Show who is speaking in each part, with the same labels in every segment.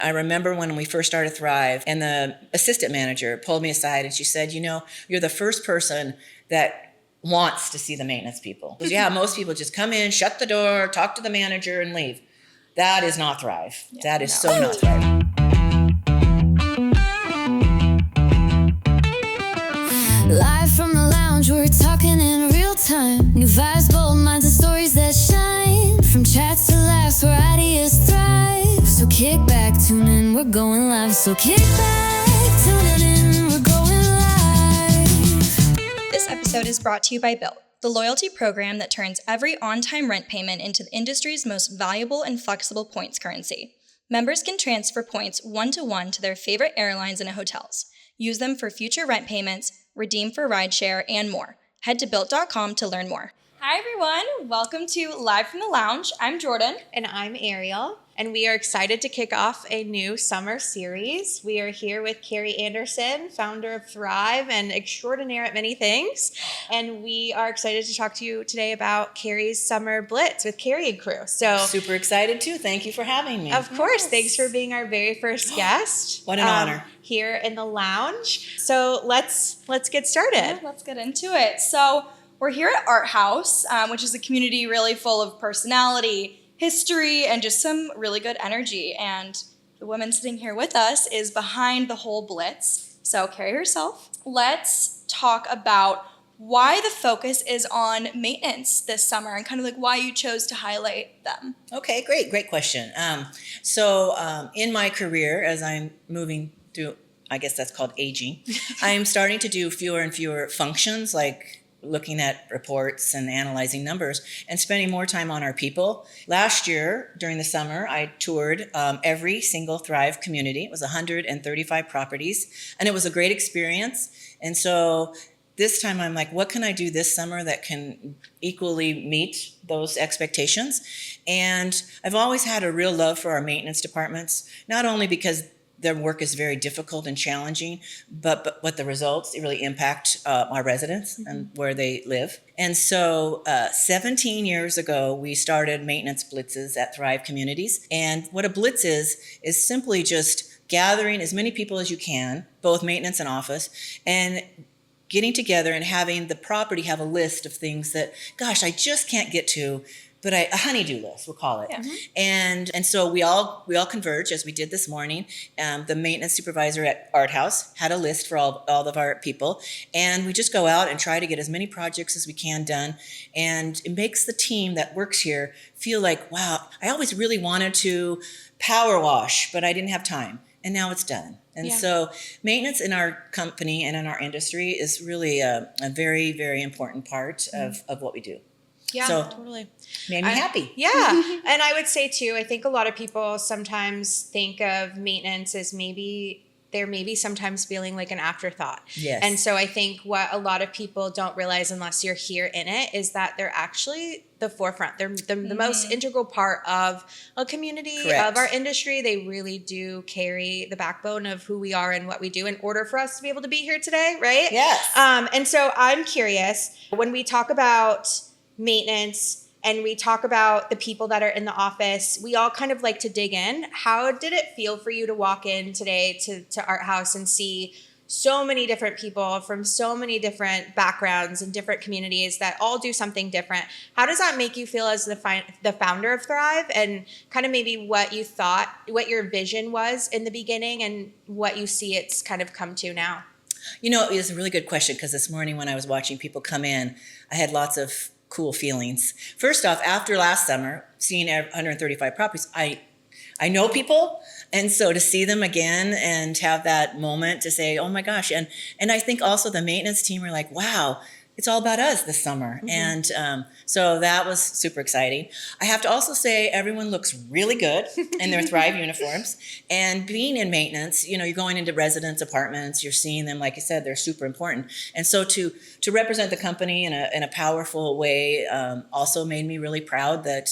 Speaker 1: I remember when we first started Thrive, and the assistant manager pulled me aside and she said, you're the first person that wants to see the maintenance people. Because most people just come in, shut the door, talk to the manager, and leave. That is not Thrive. That is so not Thrive.
Speaker 2: Live from the lounge, we're talking in real time. New vibes, bold minds, and stories that shine. From chats to laughs, where ideas thrive. So kick back, tune in, we're going live. So kick back, tune in, we're going live.
Speaker 3: This episode is brought to you by Bilt, the loyalty program that turns every on-time rent payment into the industry's most valuable and flexible points currency. Members can transfer points one-to-one to their favorite airlines and hotels. Use them for future rent payments, redeem for rideshare, and more. Head to Bilt.com to learn more. Hi, everyone. Welcome to Live from the Lounge. I'm Jordan.
Speaker 4: And I'm Ariel. And we are excited to kick off a new summer series. We are here with Kari Anderson, founder of Thrive and extraordinaire at many things. And we are excited to talk to you today about Kari's Summer Blitz with Kari and crew. So
Speaker 1: super excited too. Thank you for having me.
Speaker 4: Of course. Yes. Thanks for being our very first guest.
Speaker 1: What an honor.
Speaker 4: Here in the lounge. So let's get started.
Speaker 3: Yeah, let's get into it. So we're here at Art House, which is a community really full of personality, history, and just some really good energy. And the woman sitting here with us is behind the whole Blitz. So Kari herself. Let's talk about why the focus is on maintenance this summer and kind of like why you chose to highlight them.
Speaker 1: Okay, great question. In my career, as I'm moving through, I guess that's called aging, I'm starting to do fewer and fewer functions like looking at reports and analyzing numbers and spending more time on our people. Last year, during the summer, I toured every single Thrive community. It was 135 properties, and it was a great experience. And so this time I'm like, what can I do this summer that can equally meet those expectations? And I've always had a real love for our maintenance departments, not only because their work is very difficult and challenging, but the results really impact our residents and where they live. And so 17 years ago, we started maintenance blitzes at Thrive Communities. And what a blitz is simply just gathering as many people as you can, both maintenance and office, and getting together and having the property have a list of things that, gosh, I just can't get to, but a honey-do list, we'll call it. Yeah. And so we all converge, as we did this morning. The maintenance supervisor at Art House had a list for all of our people, and we just go out and try to get as many projects as we can done. And it makes the team that works here feel like, wow, I always really wanted to power wash, but I didn't have time. And now it's done. And so maintenance in our company and in our industry is really a very, very important part of what we do.
Speaker 4: Yeah,
Speaker 1: so,
Speaker 4: totally.
Speaker 1: Made me happy.
Speaker 4: Yeah. And I would say too, I think a lot of people sometimes think of maintenance as maybe sometimes feeling like an afterthought.
Speaker 1: Yes.
Speaker 4: And so I think what a lot of people don't realize unless you're here in it is that they're actually the forefront. They're the most integral part of a community,
Speaker 1: Correct.
Speaker 4: of our industry. They really do carry the backbone of who we are and what we do in order for us to be able to be here today, right?
Speaker 1: Yes.
Speaker 4: And so I'm curious, when we talk about maintenance and we talk about the people that are in the office, we all kind of like to dig in. How did it feel for you to walk in today to Art House and see so many different people from so many different backgrounds and different communities that all do something different? How does that make you feel as the founder of Thrive, and kind of maybe what you thought, what your vision was in the beginning and what you see it's kind of come to now?
Speaker 1: It was a really good question, because this morning when I was watching people come in, I had lots of cool feelings. First off, after last summer, seeing 135 properties, I know people, and so to see them again and have that moment to say, oh my gosh, and I think also the maintenance team were like, wow, it's all about us this summer. And so that was super exciting. I have to also say everyone looks really good in their Thrive uniforms. And being in maintenance, you're going into residents' apartments, you're seeing them, like I said, they're super important. And so to represent the company in a powerful way also made me really proud that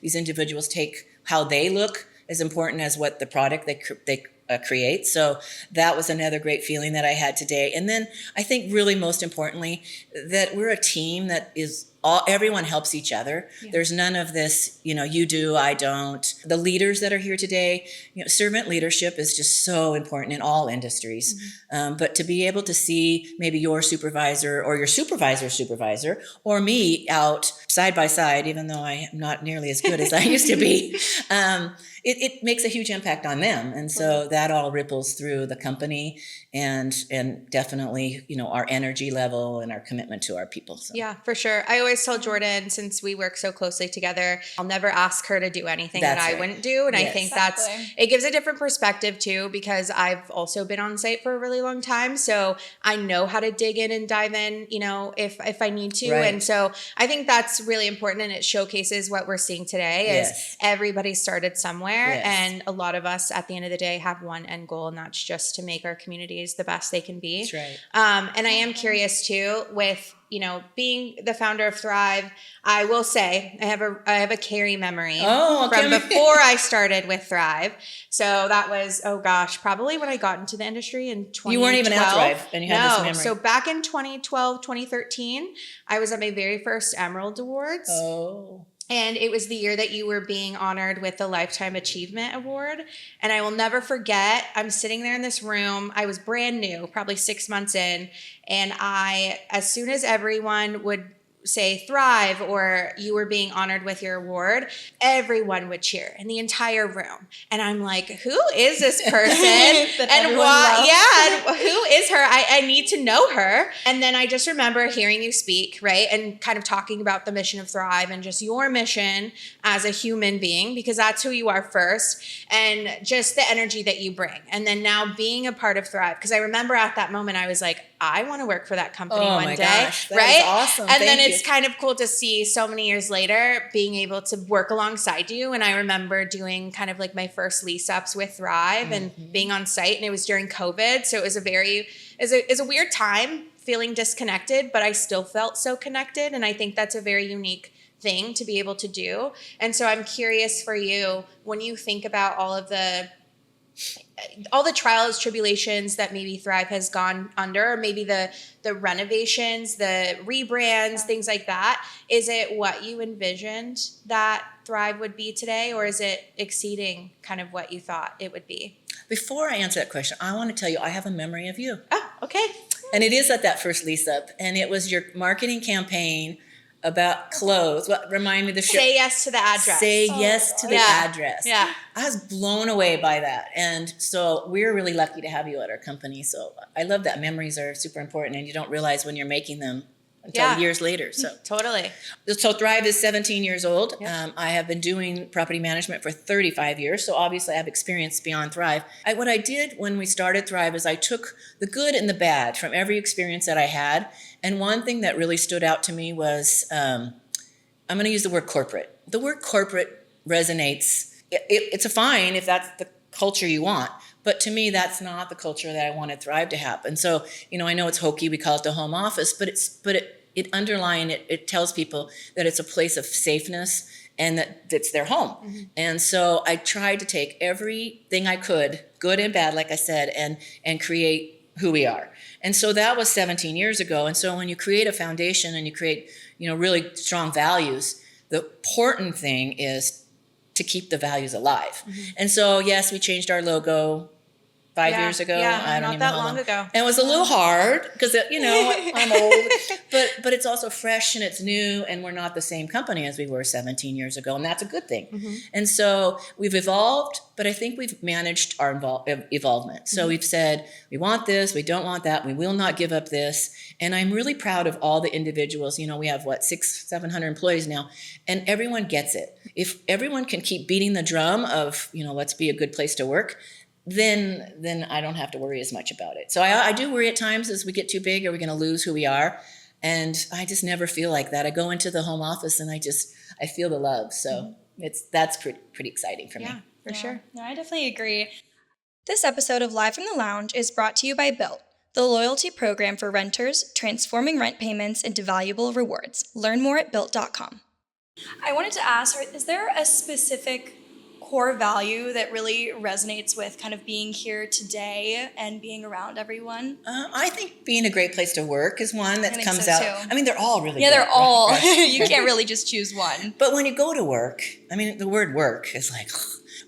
Speaker 1: these individuals take how they look as important as what the product they create. So that was another great feeling that I had today. And then I think really most importantly that we're a team that is everyone helps each other. There's none of this, you do, I don't. The leaders that are here today, servant leadership is just so important in all industries. But to be able to see maybe your supervisor or your supervisor's supervisor or me out side by side, even though I am not nearly as good as I used to be, it makes a huge impact on them. And so that all ripples through the company and definitely, our energy level and our commitment to our people. So.
Speaker 4: Yeah, for sure. I always tell Jordan, since we work so closely together, I'll never ask her to do anything that I wouldn't do. And I think it gives a different perspective too, because I've also been on site for a really long time. So I know how to dig in and dive in, if I need to.
Speaker 1: Right.
Speaker 4: And so I think that's really important, and it showcases what we're seeing today is everybody started somewhere, and a lot of us at the end of the day have one end goal, and that's just to make our communities the best they can be.
Speaker 1: That's right.
Speaker 4: And I am curious too, with being the founder of Thrive, I will say I have a Kari memory from before I started with Thrive. So that was, probably when I got into the industry in 2012.
Speaker 1: You weren't even at Thrive, and you had this memory.
Speaker 4: So back in 2012, 2013, I was at my very first Emerald Awards.
Speaker 1: Oh.
Speaker 4: And it was the year that you were being honored with the Lifetime Achievement Award. And I will never forget, I'm sitting there in this room. I was brand new, probably 6 months in. And as soon as everyone would say Thrive or you were being honored with your award, everyone would cheer in the entire room. And I'm like, who is this person? And why? And who is her? I need to know her. And then I just remember hearing you speak, right? And kind of talking about the mission of Thrive and just your mission as a human being, because that's who you are first, and just the energy that you bring. And then now being a part of Thrive, because I remember at that moment, I was like, I want to work for that company one day.
Speaker 1: Gosh, that
Speaker 4: right?
Speaker 1: is awesome.
Speaker 4: And then it's kind of cool to see so many years later being able to work alongside you. And I remember doing kind of like my first lease ups with Thrive and being on site, and it was during COVID. So it was a weird time, feeling disconnected, but I still felt so connected. And I think that's a very unique thing to be able to do. And so I'm curious for you, when you think about all the trials, tribulations that maybe Thrive has gone under, or maybe the renovations, the rebrands, things like that, is it what you envisioned that Thrive would be today, or is it exceeding kind of what you thought it would be?
Speaker 1: Before I answer that question, I want to tell you I have a memory of you.
Speaker 4: Oh, okay.
Speaker 1: And it is at that first lease up, and it was your marketing campaign about clothes. What remind me the show?
Speaker 4: Say yes to the address.
Speaker 1: Say yes to the address.
Speaker 4: Yeah.
Speaker 1: I was blown away by that. And so we're really lucky to have you at our company. So I love that. Memories are super important, and you don't realize when you're making them until years later. So
Speaker 4: Totally.
Speaker 1: So Thrive is 17 years old. I have been doing property management for 35 years. So obviously I have experience beyond Thrive. What I did when we started Thrive is I took the good and the bad from every experience that I had. And one thing that really stood out to me was, I'm going to use the word corporate. The word corporate resonates. It's a fine if that's the culture you want. But to me, that's not the culture that I wanted Thrive to have. And so, I know it's hokey. We call it the home office, but it underlying it tells people that it's a place of safeness and that it's their home. And so I tried to take everything I could, good and bad, like I said, and create who we are. And so that was 17 years ago. And so when you create a foundation and you create, really strong values, the important thing is to keep the values alive. And so, yes, we changed our logo 5 years ago.
Speaker 4: Yeah,
Speaker 1: I don't
Speaker 4: not
Speaker 1: even
Speaker 4: that
Speaker 1: know how
Speaker 4: long ago.
Speaker 1: And it was a little hard because, I'm old, but it's also fresh and it's new, and we're not the same company as we were 17 years ago, and that's a good thing. And so we've evolved, but I think we've managed our evolvement. So we've said, we want this, we don't want that, we will not give up this. And I'm really proud of all the individuals. We have 600-700 employees now, and everyone gets it. If everyone can keep beating the drum of, let's be a good place to work, then I don't have to worry as much about it. So I do worry at times as we get too big, are we going to lose who we are? And I just never feel like that. I go into the home office and I feel the love. So that's pretty exciting for me.
Speaker 4: Yeah, for sure.
Speaker 3: No, I definitely agree. This episode of Live from the Lounge is brought to you by Built, the loyalty program for renters, transforming rent payments into valuable rewards. Learn more at Built.com. I wanted to ask, is there a specific core value that really resonates with kind of being here today and being around everyone?
Speaker 1: I think being a great place to work is one that
Speaker 3: I think
Speaker 1: comes
Speaker 3: so,
Speaker 1: out.
Speaker 3: too.
Speaker 1: I mean, they're all really
Speaker 3: Yeah,
Speaker 1: good,
Speaker 3: they're all,
Speaker 1: right?
Speaker 3: you can't really just choose one.
Speaker 1: But when you go to work, I mean, the word work is like,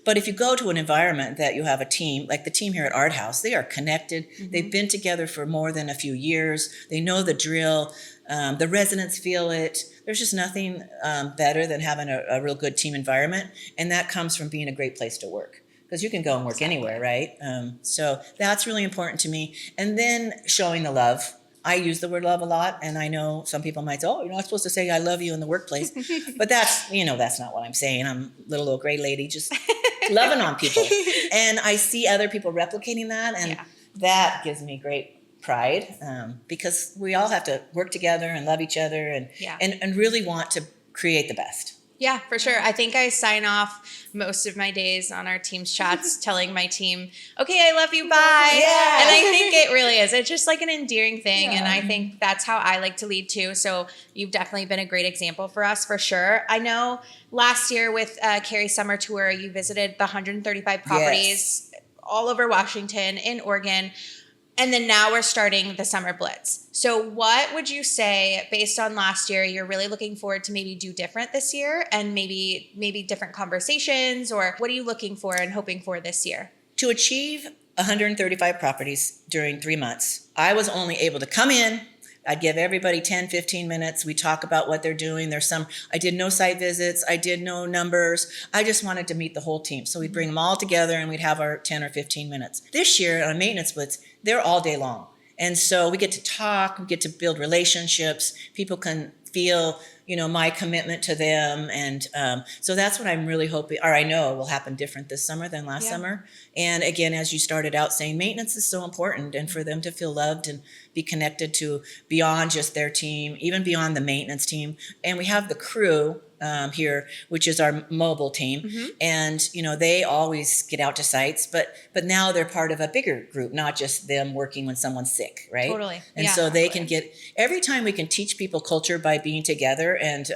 Speaker 1: but if you go to an environment that you have a team, like the team here at Art House, they are connected. They've been together for more than a few years. They know the drill. The residents feel it. There's just nothing better than having a real good team environment. And that comes from being a great place to work. Because you can go and work anywhere, right? So that's really important to me. And then showing the love. I use the word love a lot, and I know some people might say, oh, you're not supposed to say I love you in the workplace. But that's not what I'm saying. I'm a little old gray lady just loving on people. And I see other people replicating that, and that gives me great pride because we all have to work together and love each other and really want to create the best.
Speaker 4: Yeah, for sure. I think I sign off most of my days on our team's chats telling my team, okay, I love you, bye.
Speaker 1: Yeah.
Speaker 4: And I think it really is. It's just like an endearing thing. And I think that's how I like to lead too. So you've definitely been a great example for us, for sure. I know last year with Kari's summer tour, you visited the 135 properties all over Washington, in Oregon. And then now we're starting the Summer Blitz. So what would you say, based on last year, you're really looking forward to maybe do different this year, and maybe different conversations, or what are you looking for and hoping for this year?
Speaker 1: To achieve 135 properties during 3 months, I was only able to come in. I'd give everybody 10, 15 minutes. We talk about what they're doing. I did no site visits. I did no numbers. I just wanted to meet the whole team. So we'd bring them all together and we'd have our 10 or 15 minutes. This year on Maintenance Blitz, they're all day long. And so we get to talk, we get to build relationships. People can feel, my commitment to them. And so that's what I'm really hoping, or I know will happen different this summer than last summer. And again, as you started out saying, maintenance is so important, and for them to feel loved and be connected to beyond just their team, even beyond the maintenance team. And we have the crew here, which is our mobile team. And, they always get out to sites, but now they're part of a bigger group, not just them working when someone's sick, right?
Speaker 4: Totally.
Speaker 1: And so they can every time we can teach people culture by being together and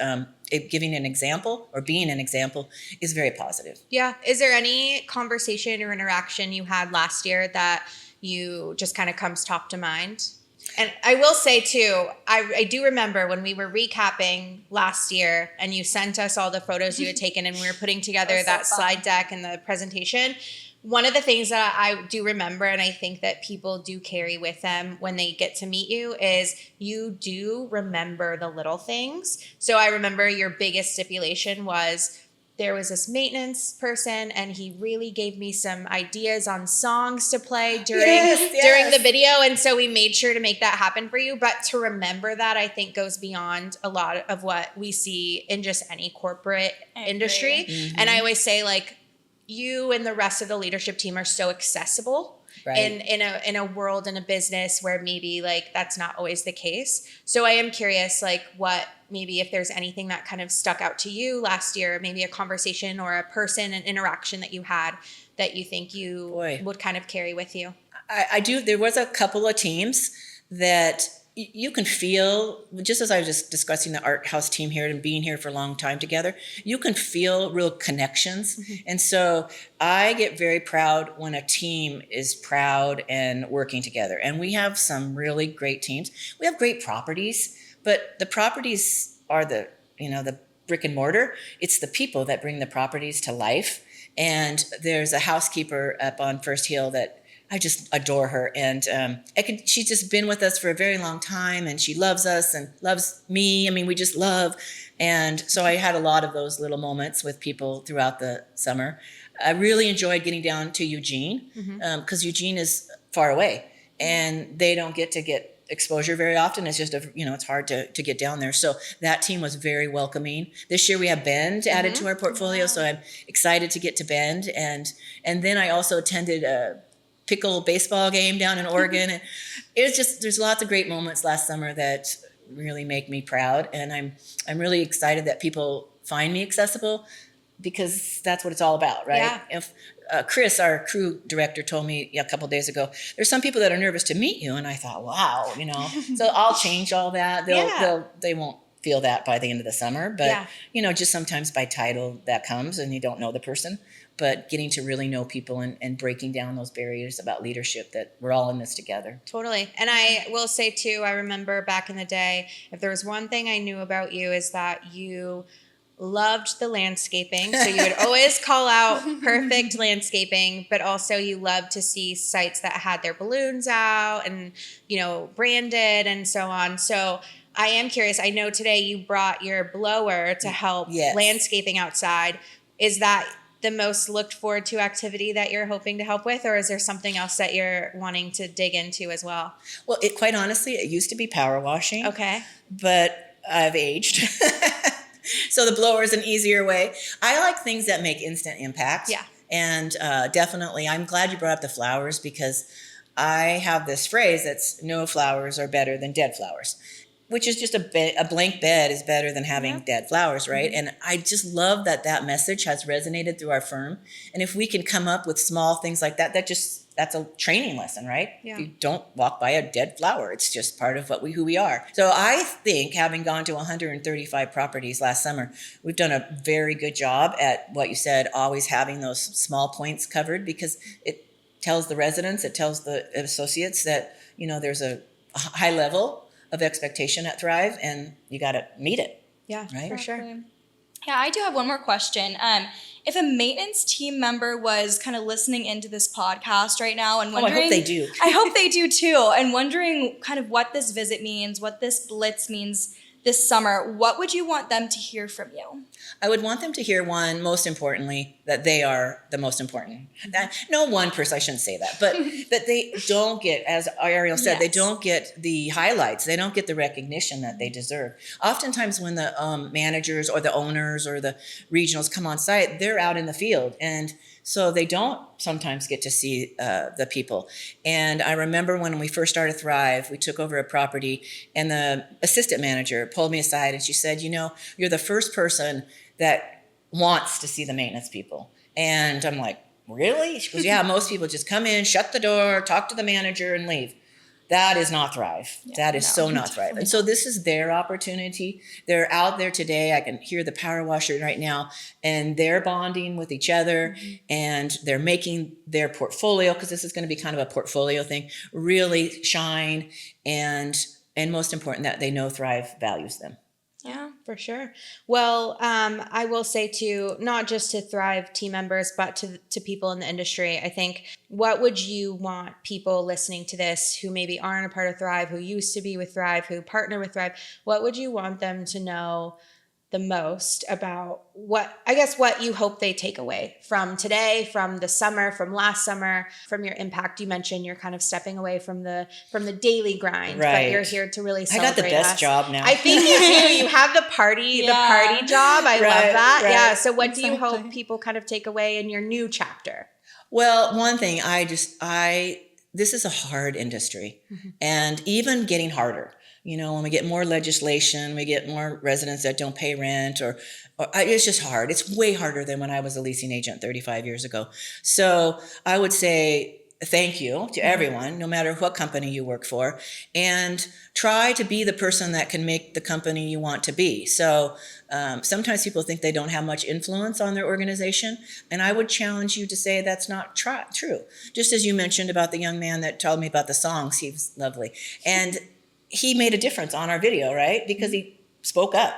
Speaker 1: giving an example or being an example is very positive.
Speaker 4: Yeah. Is there any conversation or interaction you had last year that you just kind of comes top to mind? And I will say too, I do remember when we were recapping last year and you sent us all the photos you had taken and we were putting together that slide deck and the presentation. One of the things that I do remember, and I think that people do carry with them when they get to meet you, is you do remember the little things. So I remember your biggest stipulation was there was this maintenance person and he really gave me some ideas on songs to play during the video. And so we made sure to make that happen for you. But to remember that, I think, goes beyond a lot of what we see in just any corporate industry. And I always say, you and the rest of the leadership team are so accessible in a world, in a business where maybe that's not always the case. So I am curious, what maybe if there's anything that kind of stuck out to you last year, maybe a conversation or a person, an interaction that you had that you think you would kind of carry with you.
Speaker 1: I do. There was a couple of teams that you can feel, just as I was just discussing the Art House team here and being here for a long time together, you can feel real connections. And so I get very proud when a team is proud and working together. And we have some really great teams. We have great properties, but the properties are the brick and mortar. It's the people that bring the properties to life. And there's a housekeeper up on First Hill that I just adore her, and she's just been with us for a very long time, and she loves us and loves me. I mean, we just love, and so I had a lot of those little moments with people throughout the summer. I really enjoyed getting down to Eugene because Eugene is far away, and they don't get exposure very often. It's just it's hard to get down there. So that team was very welcoming. This year we have Bend added to our portfolio, so I'm excited to get to Bend, and then I also attended a pickle baseball game down in Oregon. And it was just, there's lots of great moments last summer that really make me proud. And I'm really excited that people find me accessible, because that's what it's all about, right?
Speaker 4: Yeah.
Speaker 1: If Chris, our crew director, told me a couple of days ago, there's some people that are nervous to meet you. And I thought, wow, so I'll change all that. They won't feel that by the end of the summer, but just sometimes by title that comes and you don't know the person. but getting to really know people and breaking down those barriers about leadership, that we're all in this together.
Speaker 4: Totally. And I will say too, I remember back in the day, if there was one thing I knew about you, is that you loved the landscaping. So you would always call out perfect landscaping, but also you loved to see sites that had their balloons out and, branded and so on. So I am curious. I know today you brought your blower to help landscaping outside. Is that the most looked forward to activity that you're hoping to help with, or is there something else that you're wanting to dig into as well?
Speaker 1: Well, quite honestly, it used to be power washing.
Speaker 4: Okay.
Speaker 1: But I've aged. So the blower is an easier way. I like things that make instant impact.
Speaker 4: Yeah.
Speaker 1: And definitely, I'm glad you brought up the flowers, because I have this phrase that's no flowers are better than dead flowers, which is just a blank bed is better than having dead flowers, right? Mm-hmm. And I just love that message has resonated through our firm. And if we can come up with small things like that, that's a training lesson, right? Yeah. You don't walk by a dead flower. It's just part of who we are. So I think, having gone to 135 properties last summer, we've done a very good job at what you said, always having those small points covered, because it tells the residents, it tells the associates that, there's a high level of expectation at Thrive, and you got to meet it.
Speaker 4: Yeah,
Speaker 1: right?
Speaker 4: For sure.
Speaker 3: Yeah, I do have one more question. If a maintenance team member was kind of listening into this podcast right now and wondering,
Speaker 1: I hope they do.
Speaker 3: I hope they do too, and wondering kind of what this visit means, what this Blitz means this summer, what would you want them to hear from you?
Speaker 1: I would want them to hear, one, most importantly, that they are the most important. No one person, I shouldn't say that, but that they don't get, as Ariel said, they don't get the highlights. They don't get the recognition that they deserve. Oftentimes when the managers or the owners or the regionals come on site, they're out in the field. And so they don't sometimes get to see the people. And I remember when we first started Thrive, we took over a property, and the assistant manager pulled me aside and she said, you're the first person that wants to see the maintenance people. And I'm like, really? She goes, yeah, most people just come in, shut the door, talk to the manager, and leave. That is not Thrive. That is so not Thrive. And so this is their opportunity. They're out there today. I can hear the power washer right now, and they're bonding with each other, and they're making their portfolio, because this is going to be kind of a portfolio thing, really shine. And most important, that they know Thrive values them.
Speaker 4: Yeah, for sure. Well, I will say too, not just to Thrive team members, but to people in the industry, I think, what would you want people listening to this who maybe aren't a part of Thrive, who used to be with Thrive, who partner with Thrive, what would you want them to know the most about what you hope they take away from today, from the summer, from last summer, from your impact? You mentioned you're kind of stepping away from the daily grind, but you're here to really celebrate.
Speaker 1: I got the best job now.
Speaker 4: I think you do. You have the party job. I love that.
Speaker 1: Right.
Speaker 4: Yeah. So what do you hope people kind of take away in your new chapter?
Speaker 1: Well, one thing, this is a hard industry, and even getting harder. When we get more legislation, we get more residents that don't pay rent, or it's just hard. It's way harder than when I was a leasing agent 35 years ago. So I would say thank you to everyone, no matter what company you work for, and try to be the person that can make the company you want to be. So sometimes people think they don't have much influence on their organization, and I would challenge you to say that's not true. Just as you mentioned about the young man that told me about the songs, he was lovely. And he made a difference on our video, right? Because he spoke up.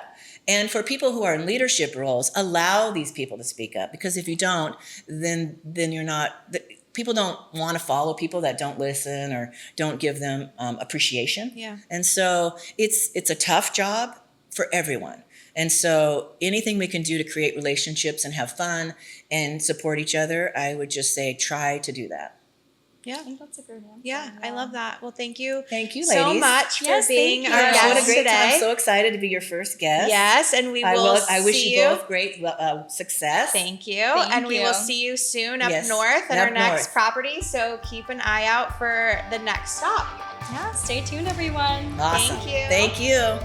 Speaker 1: And for people who are in leadership roles, allow these people to speak up. Because if you don't, then you're not. People don't want to follow people that don't listen or don't give them appreciation. Yeah. And so it's a tough job for everyone. And so anything we can do to create relationships and have fun and support each other, I would just say try to do that.
Speaker 4: Yeah,
Speaker 3: I think that's a good one.
Speaker 4: Yeah, I love that. Well, thank you.
Speaker 1: Thank you,
Speaker 4: so
Speaker 1: ladies.
Speaker 4: much for being our guest
Speaker 1: What a great
Speaker 4: today.
Speaker 1: time. I'm so excited to be your first guest.
Speaker 4: Yes, and
Speaker 1: I wish you both great success.
Speaker 4: Thank you. We will see you soon up north at our next property. So keep an eye out for the next stop.
Speaker 3: Yeah, stay tuned, everyone.
Speaker 1: Awesome.
Speaker 4: Thank you.
Speaker 1: Thank you.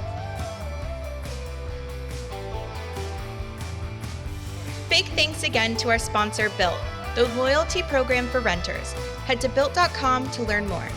Speaker 4: Big thanks again to our sponsor, Built, the loyalty program for renters. Head to Built.com to learn more.